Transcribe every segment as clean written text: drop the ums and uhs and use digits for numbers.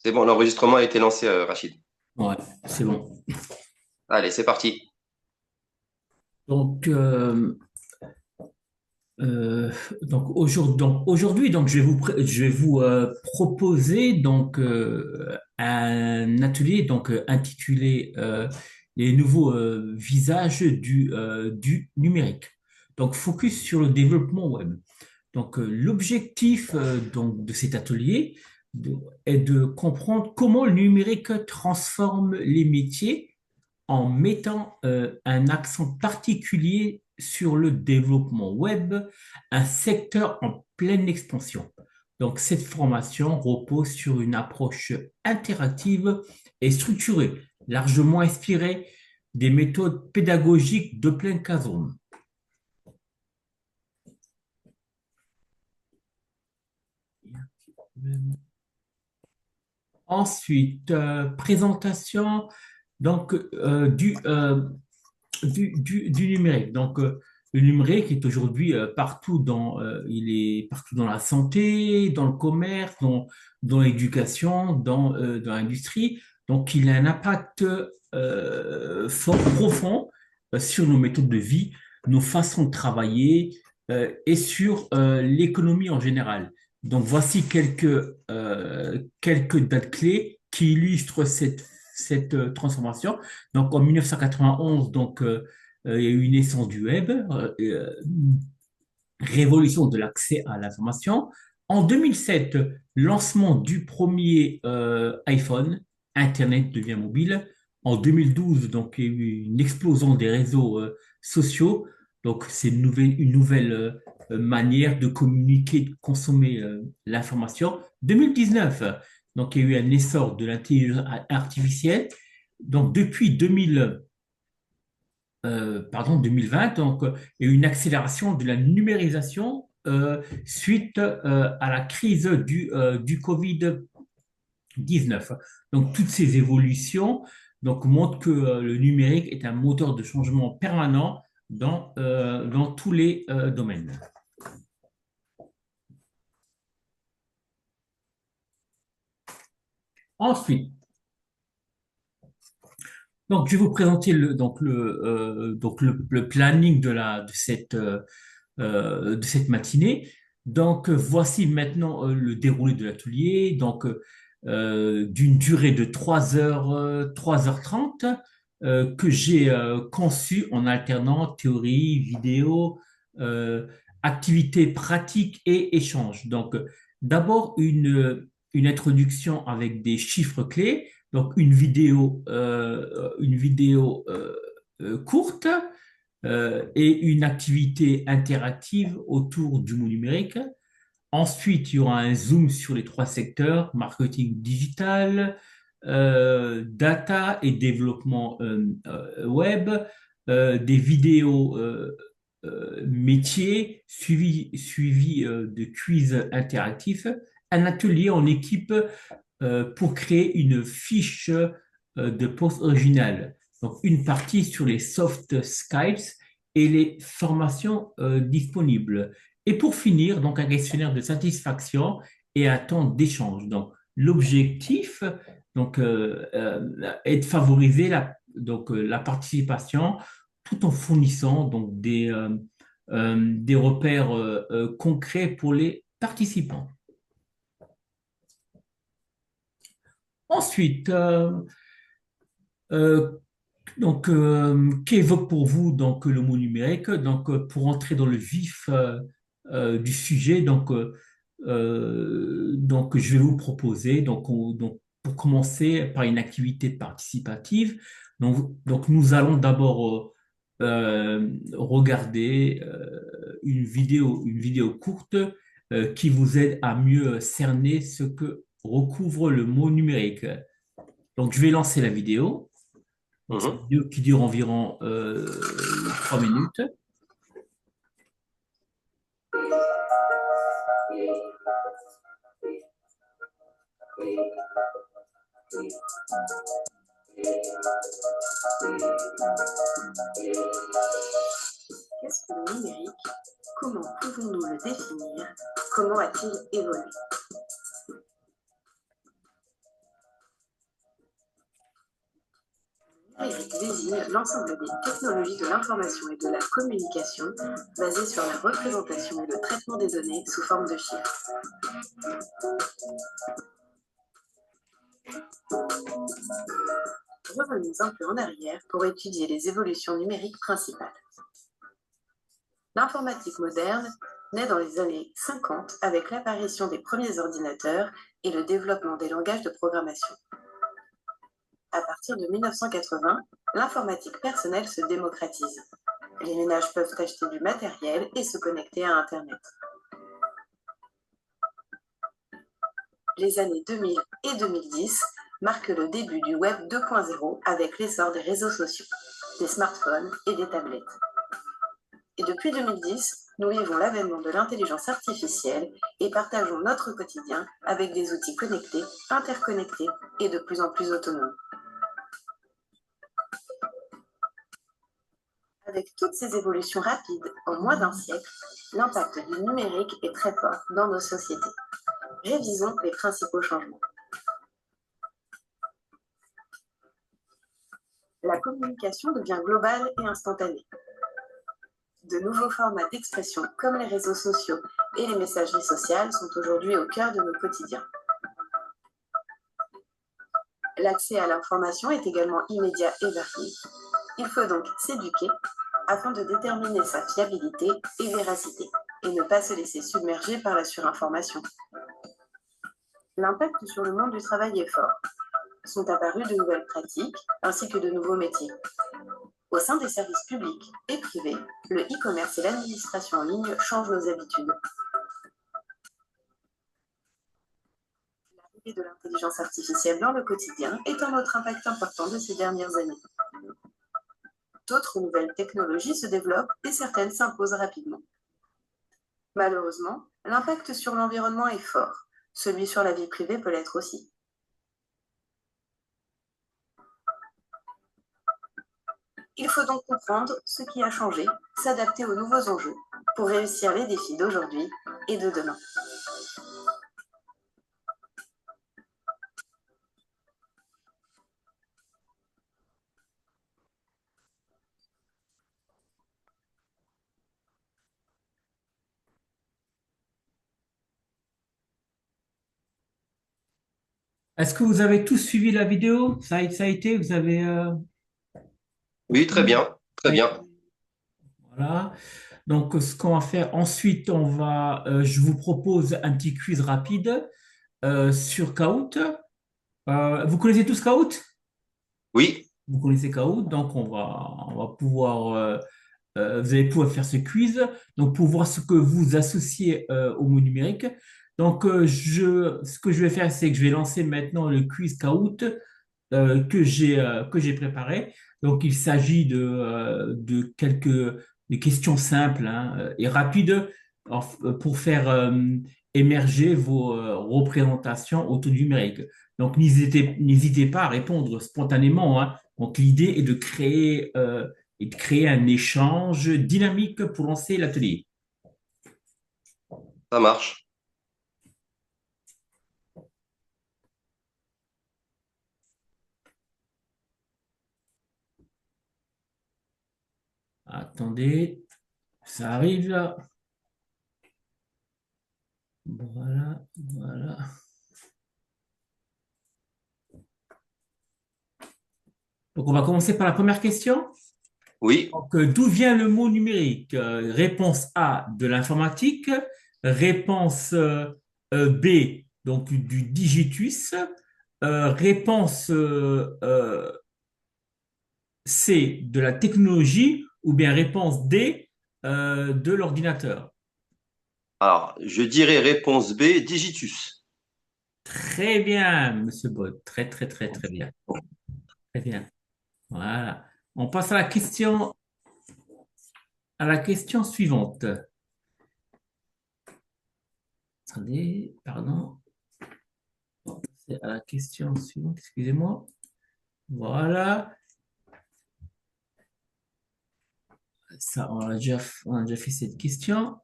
C'est bon, l'enregistrement a été lancé, Rachid. Ouais, c'est bon. Allez, c'est parti. Donc, euh, donc aujourd'hui, donc je vais vous proposer un atelier intitulé Les nouveaux visages du numérique. Donc, focus sur le développement web. Donc, l'objectif de cet atelier de- est de comprendre comment le numérique transforme les métiers en mettant un accent particulier sur le développement web, un secteur en pleine expansion. Donc, cette formation repose sur une approche interactive et structurée, largement inspirée des méthodes pédagogiques de plein Classroom. Ensuite, présentation donc, du numérique. Le numérique est aujourd'hui il est partout dans la santé, dans le commerce, dans l'éducation, dans l'industrie. Donc, il a un impact fort, profond sur nos méthodes de vie, nos façons de travailler et sur l'économie en général. Donc, voici quelques dates clés qui illustrent cette transformation. Donc, en 1991, il y a eu une naissance du web, révolution de l'accès à l'information. En 2007, lancement du premier iPhone, Internet devient mobile. En 2012, donc, il y a eu une explosion des réseaux sociaux. Donc, c'est une nouvelle manière de communiquer, de consommer l'information. 2019, donc, il y a eu un essor de l'intelligence artificielle. Donc, depuis 2020, il y a eu une accélération de la numérisation suite à la crise du Covid-19. Donc, toutes ces évolutions montrent que le numérique est un moteur de changement permanent dans tous les domaines. Ensuite, je vais vous présenter le planning de cette matinée. Voici maintenant le déroulé de l'atelier. D'une durée de 3h30 que j'ai conçu en alternant théorie, vidéo, euh, activités pratiques et échanges. D'abord une introduction avec des chiffres clés, donc une vidéo courte et une activité interactive autour du mot numérique. Ensuite, il y aura un zoom sur les trois secteurs, marketing digital, data et développement web, des vidéos métiers suivis de quiz interactifs, un atelier en équipe pour créer une fiche de poste originale. Donc, une partie sur les soft skills et les formations disponibles. Et pour finir, donc un questionnaire de satisfaction et un temps d'échange. Donc, l'objectif est de favoriser la participation tout en fournissant des repères concrets pour les participants. Ensuite, euh, qu'évoque pour vous le mot numérique? Pour entrer dans le vif du sujet, je vais vous proposer pour commencer par une activité participative. Nous allons d'abord regarder une vidéo courte qui vous aide à mieux cerner ce que recouvre le mot numérique. Donc, je vais lancer la vidéo. Donc, c'est une Mhm. vidéo qui dure environ 3 minutes. Qu'est-ce que le numérique? Comment pouvons-nous le définir? Comment a-t-il évolué? Numérique désigne l'ensemble des technologies de l'information et de la communication basées sur la représentation et le traitement des données sous forme de chiffres. Revenons un peu en arrière pour étudier les évolutions numériques principales. L'informatique moderne naît dans les années 50 avec l'apparition des premiers ordinateurs et le développement des langages de programmation. À partir de 1980, l'informatique personnelle se démocratise. Les ménages peuvent acheter du matériel et se connecter à Internet. Les années 2000 et 2010 marquent le début du Web 2.0 avec l'essor des réseaux sociaux, des smartphones et des tablettes. Et depuis 2010, nous vivons l'avènement de l'intelligence artificielle et partageons notre quotidien avec des outils connectés, interconnectés et de plus en plus autonomes. Avec toutes ces évolutions rapides en moins d'un siècle, l'impact du numérique est très fort dans nos sociétés. Révisons les principaux changements. La communication devient globale et instantanée. De nouveaux formats d'expression comme les réseaux sociaux et les messageries sociales sont aujourd'hui au cœur de nos quotidiens. L'accès à l'information est également immédiat et varié. Il faut donc s'éduquer afin de déterminer sa fiabilité et véracité et ne pas se laisser submerger par la surinformation. L'impact sur le monde du travail est fort. Sont apparues de nouvelles pratiques ainsi que de nouveaux métiers. Au sein des services publics et privés, le e-commerce et l'administration en ligne changent nos habitudes. L'arrivée de l'intelligence artificielle dans le quotidien est un autre impact important de ces dernières années. D'autres nouvelles technologies se développent et certaines s'imposent rapidement. Malheureusement, l'impact sur l'environnement est fort. Celui sur la vie privée peut l'être aussi. Il faut donc comprendre ce qui a changé, s'adapter aux nouveaux enjeux pour réussir les défis d'aujourd'hui et de demain. Est-ce que vous avez tous suivi la vidéo? Ça a été, vous avez Oui, très compris? bien, très Ça a été. bien. Voilà. Donc, ce qu'on va faire ensuite, je vous propose un petit quiz rapide sur Kahoot. Vous connaissez tous Kahoot? Oui, Vous connaissez Kahoot, donc on va pouvoir, vous allez pouvoir faire ce quiz, donc pour voir ce que vous associez au mot numérique. Donc, ce que je vais faire, c'est que je vais lancer maintenant le quiz Kahoot que j'ai préparé. Donc, il s'agit de quelques des questions simples hein, et rapides pour faire émerger vos représentations autonumériques. Donc, n'hésitez pas à répondre spontanément, hein. Donc, l'idée est et de créer un échange dynamique pour lancer l'atelier. ça marche. Attendez, ça arrive là. Voilà, voilà. Donc, on va commencer par la première question. Oui, Donc, d'où vient le mot numérique? Réponse A, de l'informatique. Réponse B, donc du digitus. Réponse C, de la technologie. Ou bien réponse D, de l'ordinateur. alors je dirais réponse B, digitus. Très bien, Monsieur Bott. Très, très, très, très bien. Très bien. Voilà. On passe à la question suivante. Attendez, pardon. C'est à la question suivante, excusez-moi. Voilà. Ça, on a déjà fait cette question.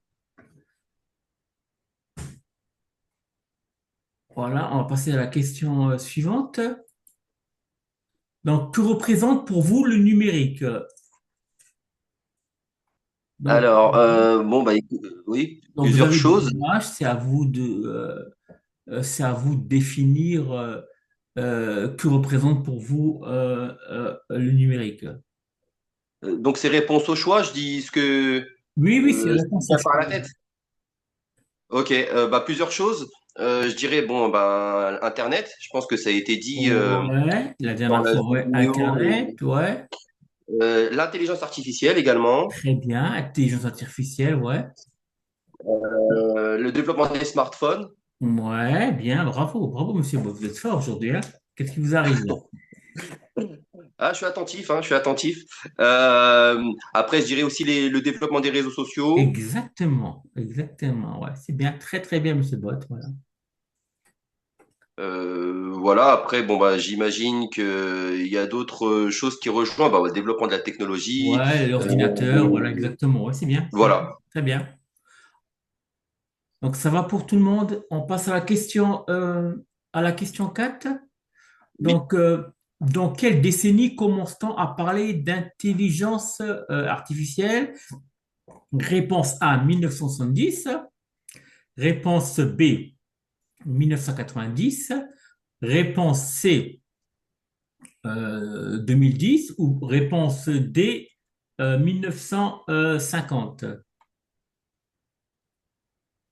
Voilà, on va passer à la question suivante. Donc, que représente pour vous le numérique? Donc, Alors, bon, bah, oui, donc vous plusieurs avez des choses. images, c'est à vous de définir que représente pour vous le numérique. Donc, c'est réponse au choix. Je dis Oui, oui, c'est ce qui me réponse au vient par choix. la tête. Ok, bah, plusieurs choses. Je dirais, bon, bah, Internet. Je pense que ça a été dit Ouais, la dans dernière la fois, ouais, vidéo. Internet, ouais, L'intelligence artificielle également. très bien, intelligence artificielle, ouais, Le développement des smartphones. ouais, bien, bravo, bravo, monsieur, vous êtes fort aujourd'hui, hein. Qu'est-ce qui vous arrive là? Ah, je suis attentif, hein, je suis attentif. Après, je dirais aussi le développement des réseaux sociaux. Exactement, exactement, ouais, c'est bien, très, très bien, monsieur Bott, voilà. Voilà, après, bon, bah, j'imagine qu'il y a d'autres choses qui rejoignent bah, le développement de la technologie. Ouais, Euh, l'ordinateur, voilà, exactement, ouais, c'est bien, voilà. très bien. Donc, ça va pour tout le monde. On passe à la question 4. Oui. Donc, dans quelle décennie commence-t-on à parler d'intelligence artificielle? Réponse A, 1970. Réponse B, 1990. Réponse C, 2010. Ou réponse D, 1950.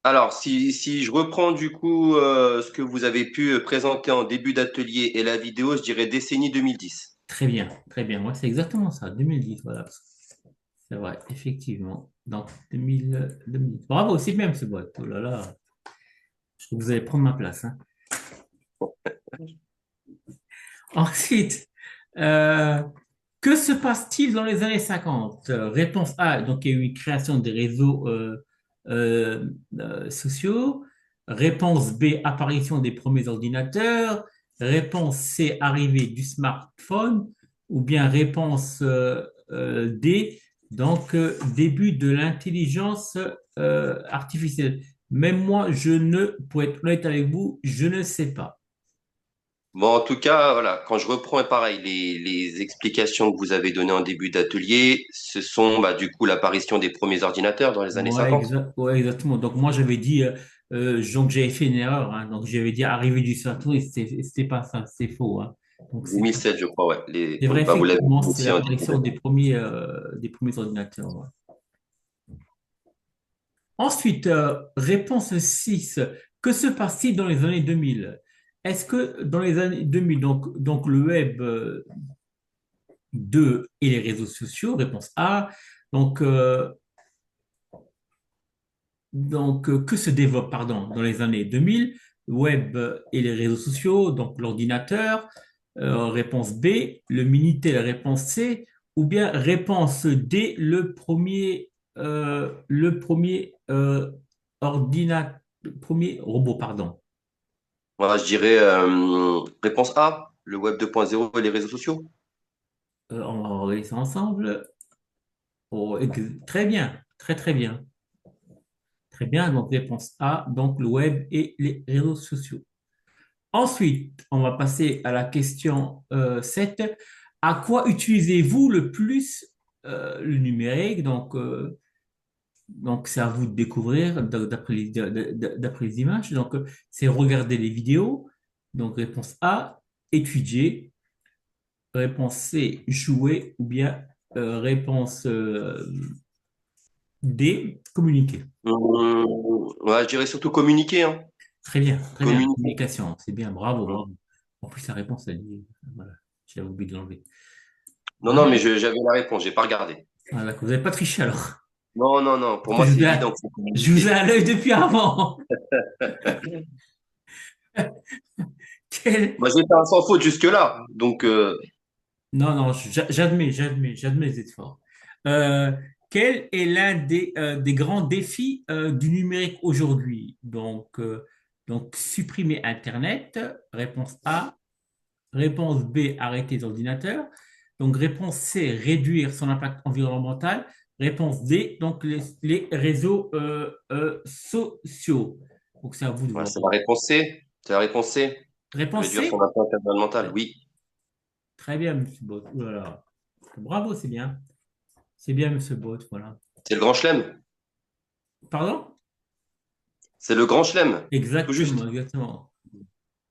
Alors, si je reprends du coup ce que vous avez pu présenter en début d'atelier et la vidéo, je dirais décennie 2010. Très bien, très bien. Ouais, c'est exactement ça, 2010, voilà. C'est vrai, effectivement. Donc, 2010. Bravo, c'est même ce boîte. Oh là là, vous allez prendre ma place, hein. Ensuite, euh, que se passe-t-il dans les années 50? Réponse A, donc il y a eu une création des réseaux sociaux. Réponse B, apparition des premiers ordinateurs. Réponse C, arrivée du smartphone. Ou bien réponse D, donc début de l'intelligence artificielle. Même moi, pour être honnête avec vous, je ne sais pas. Bon, en tout cas, voilà, quand je reprends pareil les explications que vous avez données en début d'atelier, ce sont bah, du coup l'apparition des premiers ordinateurs dans les années Ouais, 50. ouais, exactement. Donc moi j'avais dit, donc j'avais fait une erreur, hein. Donc j'avais dit arrivée du Saturne et c'était pas ça, c'est faux, hein. Donc c'est 2007, je crois, ouais. c'est vrai Donc, bah, vous l'avez effectivement, dit c'est aussi en début l'apparition d'atelier. des premiers ordinateurs, ouais. Ensuite, réponse 6. Que se passe-t-il dans les années 2000? Est-ce que dans les années 2000, donc le web 2 et les réseaux sociaux, réponse A, donc que se développe, pardon, dans les années 2000, web et les réseaux sociaux, donc l'ordinateur, réponse B, le Minitel, réponse C, ou bien réponse D, premier robot, pardon. Voilà, je dirais réponse A, le web 2.0 et les réseaux sociaux. On va regarder ça ensemble. Oh, très bien, très très bien. Très bien, donc réponse A, donc le web et les réseaux sociaux. Ensuite, on va passer à la question 7. À quoi utilisez-vous le plus le numérique? Donc c'est à vous de découvrir d'après les images. Donc, c'est regarder les vidéos. Donc, réponse A, étudier. Réponse C, jouer. Ou bien réponse D, communiquer. Ouais, je dirais surtout communiquer, hein. Très bien. Communiquer. Communication, c'est bien. Bravo, Hum. bravo. En plus, la réponse, elle dit, voilà, j'avais oublié de l'enlever. Non, non, mais j'avais la réponse, j'ai pas regardé. Ah, d'accord. Vous n'avez pas triché alors. Non, non, non, pour Parce que moi c'est évident que c'est je vous ai communiquer. à l'œil depuis avant. Quel- Moi j'ai fait un sans faute jusque-là, donc Non, non, j'admets les efforts. Euh, quel est l'un des grands défis du numérique aujourd'hui? Donc, supprimer Internet, réponse A. Réponse B, arrêter les ordinateurs. Donc, réponse C, réduire son impact environnemental. Réponse D, donc les réseaux sociaux. Donc, c'est à vous de ouais, voir. c'est la réponse C. C'est la réponse C. Réponse Réduire son C? impact environnemental, oui. Très bien, Monsieur Bott. Ouh là là. Bravo, c'est bien. C'est bien, Monsieur Bott. Voilà. C'est le grand chelem. Pardon? C'est le grand chelem. Tout juste. Exactement, exactement.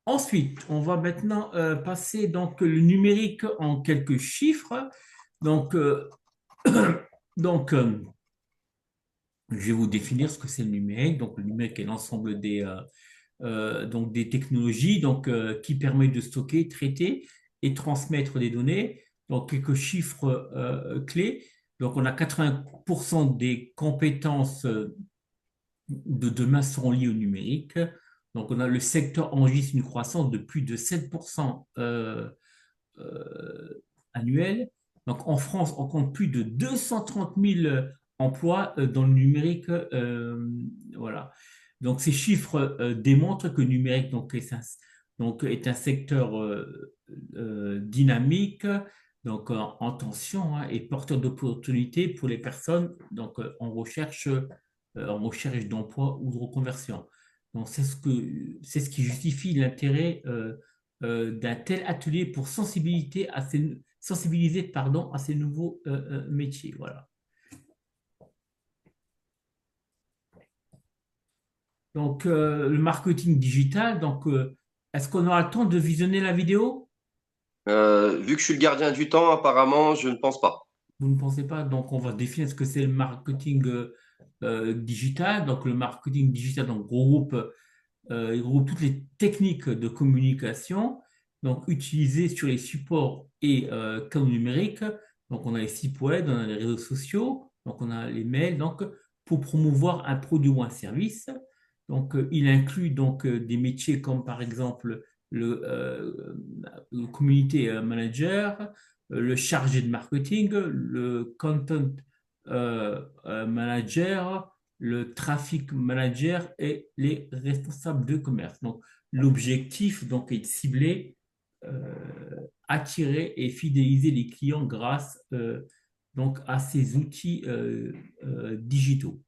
Ensuite, on va maintenant passer donc le numérique en quelques chiffres. Donc, donc je vais vous définir ce que c'est le numérique. Donc, le numérique est l'ensemble donc des technologies qui permettent de stocker, traiter et transmettre des données. Donc, quelques chiffres clés. Donc, on a 80% des compétences de demain seront liées au numérique. Donc, on a le secteur enregistre une croissance de plus de 7% annuel. Donc, en France, on compte plus de 230 000 emplois dans le numérique. Voilà. Donc, ces chiffres démontrent que le numérique est un secteur dynamique, donc en tension, hein, et porteur d'opportunités pour les personnes en recherche d'emploi ou de reconversion. Donc, c'est ce qui justifie l'intérêt d'un tel atelier pour sensibiliser à ces nouveaux métiers. Voilà. Donc, le marketing digital. Donc, est-ce qu'on aura le temps de visionner la vidéo? Vu que je suis le gardien du temps, apparemment, je ne pense pas. Vous ne pensez pas? Donc, on va définir ce que c'est le marketing digital. Donc, le marketing digital il regroupe toutes les techniques de communication donc utilisées sur les supports et canaux numériques. Donc, on a les sites web, on a les réseaux sociaux, donc on a les mails, donc pour promouvoir un produit ou un service. Donc, il inclut des métiers comme par exemple le community manager, le chargé de marketing, le content manager, le traffic manager et les responsables de commerce. Donc, l'objectif est de cibler, euh, attirer et fidéliser les clients grâce à ces outils digitaux.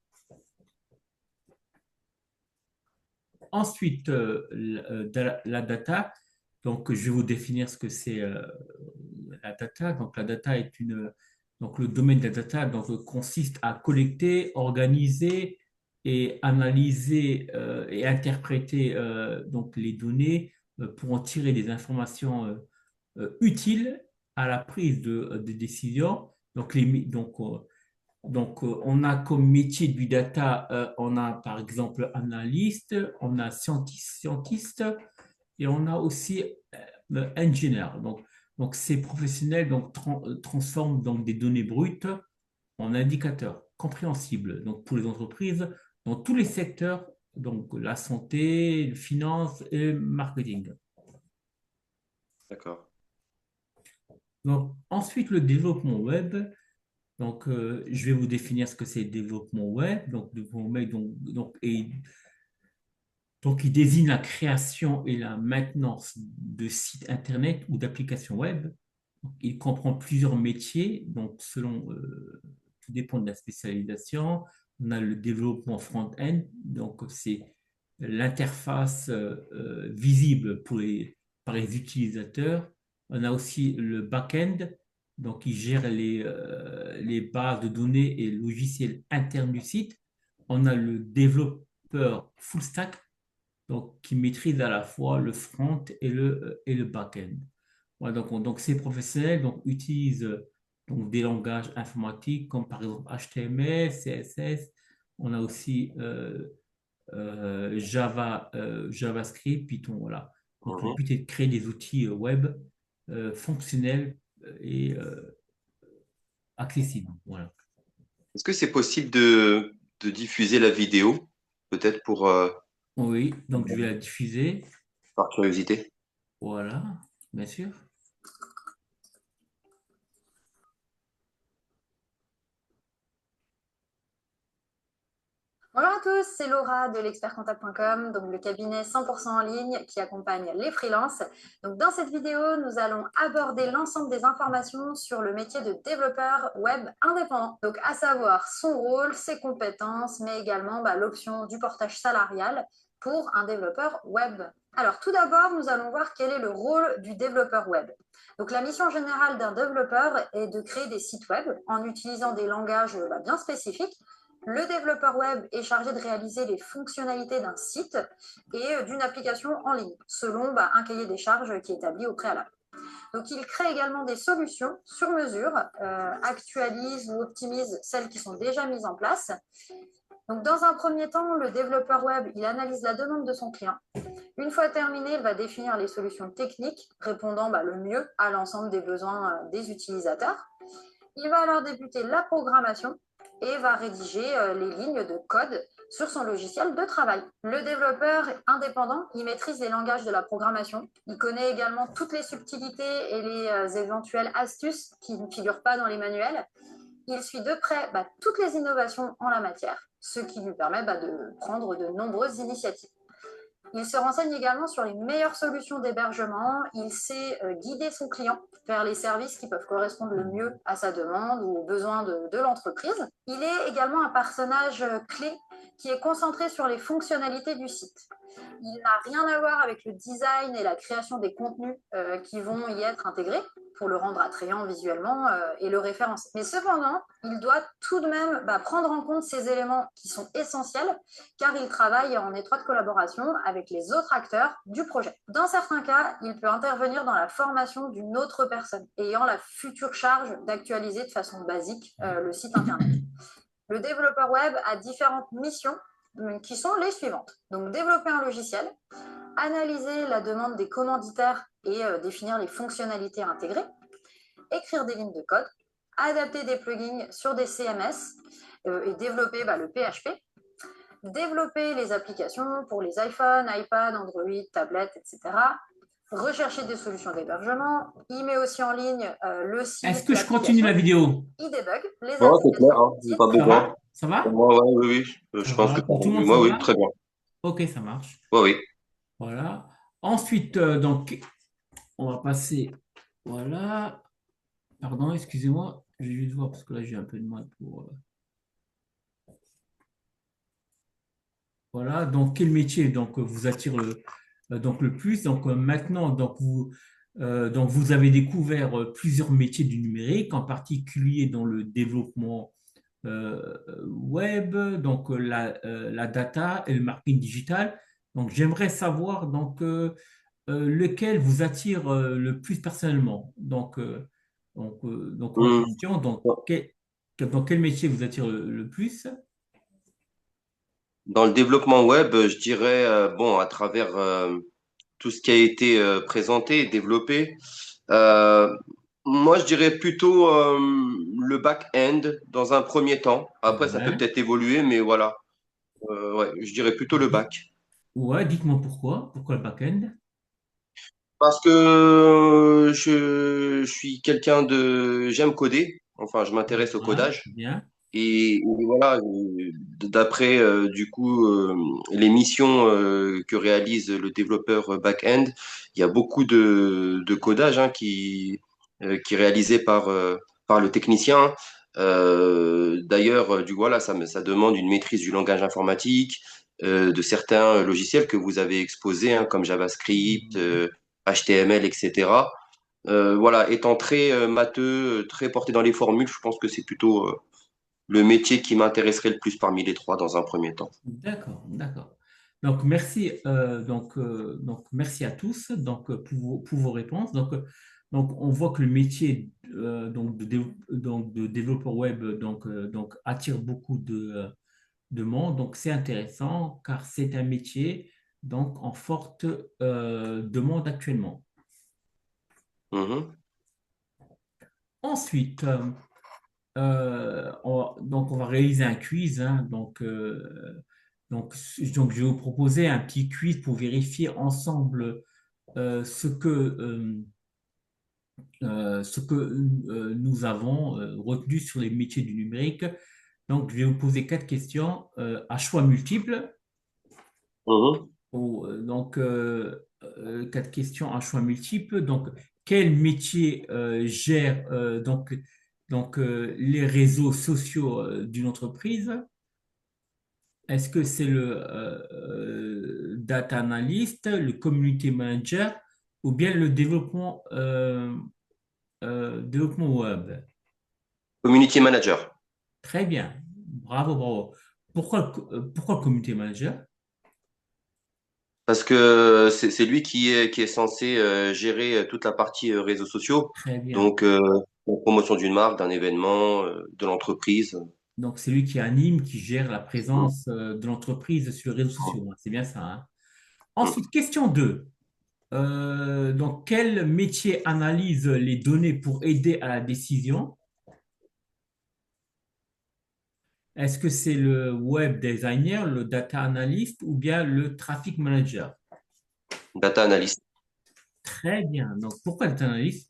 Ensuite, la data. Donc, je vais vous définir ce que c'est la data. Donc, la data est le domaine de la data consiste à collecter, organiser et analyser et interpréter les données pour en tirer des informations utiles à la prise de décision. On a comme métier du data, on a par exemple analyste, on a scientiste et on a aussi ingénieur. Donc ces professionnels transforment des données brutes en indicateurs compréhensibles donc pour les entreprises dans tous les secteurs, donc la santé, finance et marketing. D'accord. Donc ensuite le développement web. Donc, je vais vous définir ce que c'est le développement web. Donc, développement web, il désigne la création et la maintenance de sites Internet ou d'applications web. Donc, il comprend plusieurs métiers, donc tout dépend de la spécialisation. On a le développement front-end, donc c'est l'interface visible par les utilisateurs. On a aussi le back-end, donc il gère les bases de données et logiciels internes du site. On a le développeur full stack, donc qui maîtrise à la fois le front et le back-end. Voilà, donc ces professionnels utilisent des langages informatiques comme par exemple HTML, CSS. On a aussi JavaScript, Python. Voilà. Donc le Mhm. but est de créer des outils web fonctionnels et accessibles. Voilà. Est-ce que c'est possible de diffuser la vidéo, peut-être Oui, donc je vais la diffuser. par curiosité? Voilà, bien sûr. Bonjour à tous, c'est Laura de l'expertcomptable.com, donc le cabinet 100% en ligne qui accompagne les freelances. Donc dans cette vidéo, nous allons aborder l'ensemble des informations sur le métier de développeur web indépendant. Donc à savoir son rôle, ses compétences, mais également l'option du portage salarial pour un développeur web Alors, tout d'abord, nous allons voir quel est le rôle du développeur web. Donc, la mission générale d'un développeur est de créer des sites web en utilisant des langages bien spécifiques. Le développeur web est chargé de réaliser les fonctionnalités d'un site et d'une application en ligne, selon un cahier des charges qui est établi au préalable. Donc, il crée également des solutions sur mesure, actualise ou optimise celles qui sont déjà mises en place. Donc, dans un premier temps, le développeur web, il analyse la demande de son client. Une fois terminé, il va définir les solutions techniques répondant le mieux à l'ensemble des besoins des utilisateurs. Il va alors débuter la programmation et va rédiger les lignes de code sur son logiciel de travail. Le développeur indépendant, il maîtrise les langages de la programmation. Il connaît également toutes les subtilités et les éventuelles astuces qui ne figurent pas dans les manuels. Il suit de près toutes les innovations en la matière, ce qui lui permet de prendre de nombreuses initiatives. Il se renseigne également sur les meilleures solutions d'hébergement. Il sait guider son client vers les services qui peuvent correspondre le mieux à sa demande ou aux besoins de l'entreprise. Il est également un personnage clé qui est concentré sur les fonctionnalités du site. Il n'a rien à voir avec le design et la création des contenus qui vont y être intégrés pour le rendre attrayant visuellement et le référencer. Mais cependant, il doit tout de même prendre en compte ces éléments qui sont essentiels car il travaille en étroite collaboration avec les autres acteurs du projet. Dans certains cas, il peut intervenir dans la formation d'une autre personne ayant la future charge d'actualiser de façon basique le site internet. Le développeur web a différentes missions qui sont les suivantes. Donc, développer un logiciel, analyser la demande des commanditaires et définir les fonctionnalités intégrées, écrire des lignes de code, adapter des plugins sur des CMS et développer le PHP, développer les applications pour les iPhones, iPad, Android, tablettes, etc., rechercher des solutions d'hébergement. Il met aussi en ligne le site. Est-ce que je continue la vidéo? Il débug les Non, c'est clair, applications. pas besoin. Ça va? Moi, oui. Je pense que pour tout le monde, moi, ça oui, va? très bien. Ok, ça marche. Oui. Voilà. Ensuite, donc, on va passer. Voilà. Pardon, excusez-moi. Je vais juste voir parce que là, j'ai un peu de mal pour. Voilà. Donc, quel métier vous attire le plus? Donc, maintenant, vous avez découvert plusieurs métiers du numérique, en particulier dans le développement web, donc la data et le marketing digital. Donc, j'aimerais savoir lequel vous attire le plus personnellement. En Hum. question, dans quel métier vous attire le plus? Dans le développement web, je dirais, bon, à travers tout ce qui a été présenté et développé, euh, moi, je dirais plutôt le back-end dans un premier temps. Après, ça peut Ouais. peut-être évoluer, mais voilà. Ouais, je dirais plutôt le bac. Ouais, dites-moi pourquoi. Pourquoi le back-end? Parce que je suis quelqu'un de... J'aime coder. Enfin, je m'intéresse au Voilà, codage. bien. Et voilà, d'après du coup les missions que réalise le développeur back-end, il y a beaucoup de codage qui est réalisé par le technicien. D'ailleurs, voilà, ça demande une maîtrise du langage informatique, de certains logiciels que vous avez exposés, hein, comme JavaScript, HTML, etc. Voilà, étant très matheux, très porté dans les formules, je pense que c'est plutôt le métier qui m'intéresserait le plus parmi les trois dans un premier temps. D'accord, d'accord. Donc, merci, merci à tous pour vos réponses. On voit que le métier de développeur web attire beaucoup de monde. Donc, c'est intéressant car c'est un métier en forte demande actuellement. Mhm. Ensuite, on va réaliser un quiz. Hein. Je vais vous proposer un petit quiz pour vérifier ensemble ce que nous avons retenu sur les métiers du numérique. Donc, je vais vous poser quatre questions à choix multiples. Mhm. Quatre questions à choix multiples. Donc, quel métier gère les réseaux sociaux d'une entreprise? Est-ce que c'est le data analyst, le community manager ou bien le développement web? Community manager. Très bien. Bravo, bravo. Pourquoi le community manager? Parce que c'est lui qui est censé gérer toute la partie réseaux sociaux. Très bien. Donc, la promotion d'une marque, d'un événement, de l'entreprise. Donc, c'est lui qui anime, qui gère la présence de l'entreprise sur les réseaux sociaux, hein. C'est bien ça, hein. Mm. Ensuite, question 2. Donc, quel métier analyse les données pour aider à la décision? Est-ce que c'est le web designer, le data analyst ou bien le traffic manager? Data analyst. Très bien. Donc, pourquoi data analyst?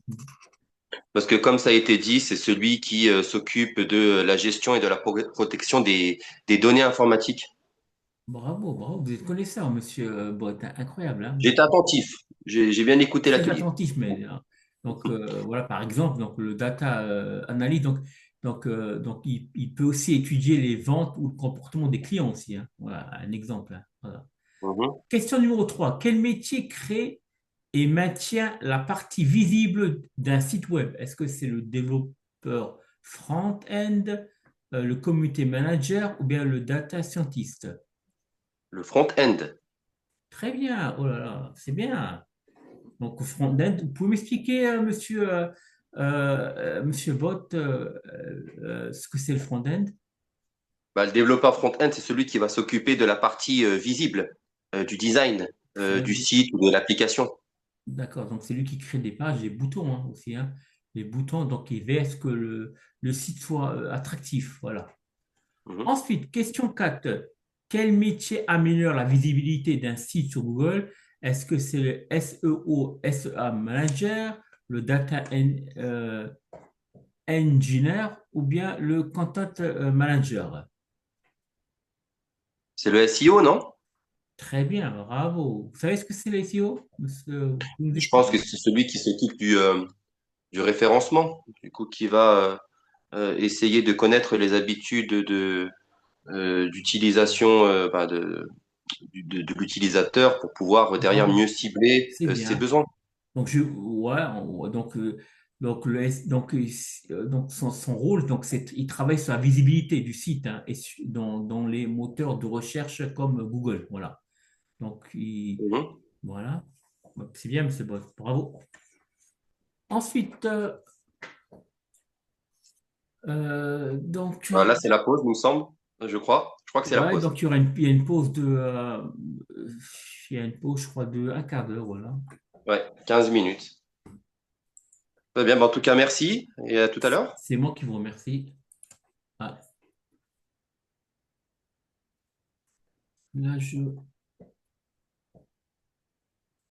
Parce que comme ça a été dit, c'est celui qui s'occupe de la gestion et de la protection des données informatiques. Bravo, bravo. Vous êtes connaisseur, monsieur Bott. Incroyable, hein? J'étais attentif. J'ai bien écouté Très l'atelier. attentif, mais donc voilà, par exemple, donc le data analyst, donc il peut aussi étudier les ventes ou le comportement des clients aussi, hein. Voilà, un exemple, hein. Voilà. Mhm. Question numéro 3. Quel métier crée et maintient la partie visible d'un site web? Est-ce que c'est le développeur front-end, le community manager ou bien le data scientist? Le front-end. Très bien, oh là là, c'est bien. Donc, front-end, vous pouvez m'expliquer, monsieur Bott, ce que c'est le front-end? Bah, le développeur front-end, c'est celui qui va s'occuper de la partie visible, du design, Très du bien. site ou de l'application. D'accord, donc c'est lui qui crée des pages, des boutons, hein, aussi, hein. Les boutons, donc il veut à ce que le site soit attractif. Voilà. Mhm. Ensuite, question 4. Quel métier améliore la visibilité d'un site sur Google? Est-ce que c'est le SEO, SEA manager, le engineer ou bien le content manager? C'est le SEO, non? Très bien, bravo. Vous savez ce que c'est les SEO, monsieur? Vous pouvez nous Je pense que expliquer? c'est celui qui s'occupe du référencement, du coup, qui va essayer de connaître les habitudes d'utilisation de l'utilisateur pour pouvoir derrière Bravo, mieux cibler c'est ses bien. besoins. Donc, ouais, donc son rôle, donc il travaille sur la visibilité du site, hein, et dans les moteurs de recherche comme Google. Voilà. Donc, Mhm. voilà. C'est bien, monsieur Boss. Bravo. Ensuite, donc, Voilà, là, c'est la pause, il me semble, je crois. Je crois que c'est la ouais, pause. donc il y a une pause il y a une pause, je crois, de un quart d'heure, voilà. Ouais, 15 minutes. Très bien, bah, en tout cas, merci et à tout à l'heure. C'est moi qui vous remercie. Ah, là,